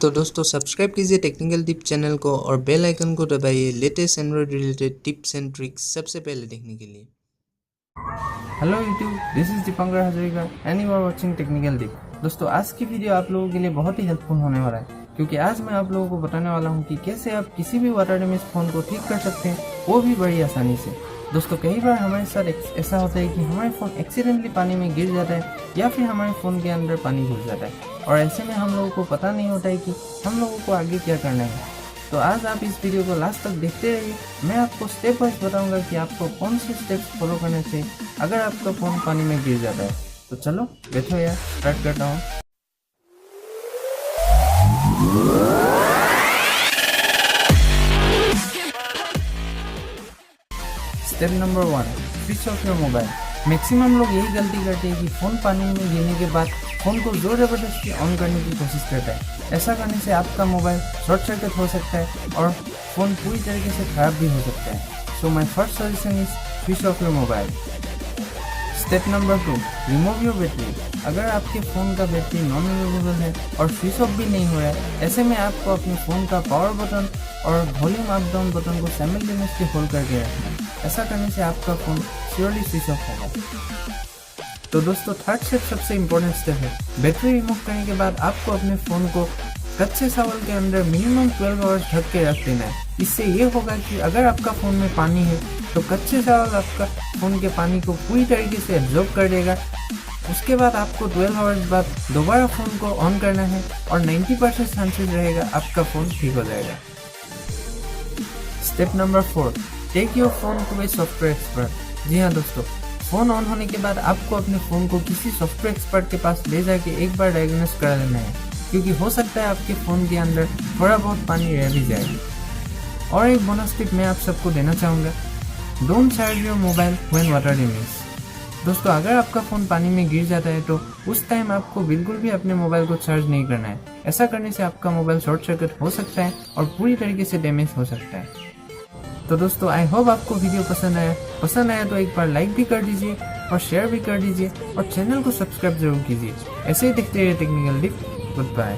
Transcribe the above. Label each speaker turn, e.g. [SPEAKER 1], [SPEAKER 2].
[SPEAKER 1] तो दोस्तों सब्सक्राइब कीजिए टेक्निकल टिप चैनल को और बेल आइकन को दबाइए latest Android related tips and tricks सबसे पहले देखने के लिए।
[SPEAKER 2] Hello YouTube, this is Dipankar Hazarika and you are watching technical tip. दोस्तों आज की वीडियो आप लोगों के लिए बहुत ही हेल्पफुल होने वाला है, क्योंकि आज मैं आप लोगों को बताने वाला हूं कि कैसे आप किसी भी वाटर डैमेज फोन को ठीक कर सकते हैं, वो भी बड़ी आसानी से। दोस्तों कई बार हमारे साथ ऐसा होता है कि हमारे फ़ोन एक्सीडेंटली पानी में गिर जाता है या फिर हमारे फ़ोन के अंदर पानी घुस जाता है और ऐसे में हम लोगों को पता नहीं होता है कि हम लोगों को आगे क्या करना है। तो आज आप इस वीडियो को लास्ट तक देखते रहिए। मैं आपको स्टेप वाइज बताऊंगा कि आपको कौन से स्टेप्स फॉलो करने से अगर आपका फ़ोन पानी में गिर जाता है। तो चलो बैठो यार, स्टार्ट करता हूँ। Step number 1, switch off your mobile. Maximum लोग यही गलती करते हैं कि फ़ोन पानी में गिरने के बाद फ़ोन को जोर ज़बरदस्ती ऑन करने की कोशिश करता है। ऐसा करने से आपका मोबाइल शॉर्ट सर्किट हो सकता है और फ़ोन पूरी तरीके से ख़राब भी हो सकता है। So my first suggestion is switch off your mobile. Step number 2, remove your battery. अगर आपके फ़ोन का बैटरी नॉन रिमूवेबल है और स्विच ऑफ भी नहीं हो रहा है, ऐसे में आपको अपने फ़ोन का पावर बटन और वॉल्यूम अप डाउन बटन को साइमल्टेनियसली होल्ड करके रखना है। ऐसा करने से आपका फ़ोन श्योरली स्विच ऑफ होगा। तो दोस्तों थर्ड स्टेप सबसे इम्पोर्टेंट स्टेप है। बैटरी रिमूव करने के बाद आपको अपने फ़ोन को कच्चे चावल के अंदर मिनिमम 12 आवर्स ढक के रख देना है। इससे ये होगा कि अगर आपका फ़ोन में पानी है तो कच्चे चावल आपका फ़ोन के पानी को पूरी तरीके से एब्जॉर्ब कर देगा। उसके बाद आपको 12 आवर्स बाद दोबारा फ़ोन को ऑन करना है और 90% चांसेस रहेगा आपका फ़ोन ठीक हो जाएगा। Step number 4, take your phone to a software expert. जी हाँ दोस्तों, फ़ोन ऑन होने के बाद आपको अपने फ़ोन को किसी सॉफ्टवेयर एक्सपर्ट के पास ले जाके एक बार डायग्नोस करा लेना है, क्योंकि हो सकता है आपके फ़ोन के अंदर थोड़ा बहुत पानी रह भी जाए। और एक बोनस टिप मैं आप सबको देना चाहूँगा, don't charge your mobile when water damage. दोस्तों अगर आपका फ़ोन पानी में गिर जाता है तो उस टाइम आपको बिल्कुल भी अपने मोबाइल को चार्ज नहीं करना है। ऐसा करने से आपका मोबाइल शॉर्ट सर्किट हो सकता है और पूरी तरीके से डैमेज हो सकता है। तो दोस्तों आई होप आपको वीडियो पसंद आया तो एक बार लाइक भी कर दीजिए और शेयर भी कर दीजिए और चैनल को सब्सक्राइब जरूर कीजिए। ऐसे ही देखते रहिए टेक्निकल टिप। Good bye.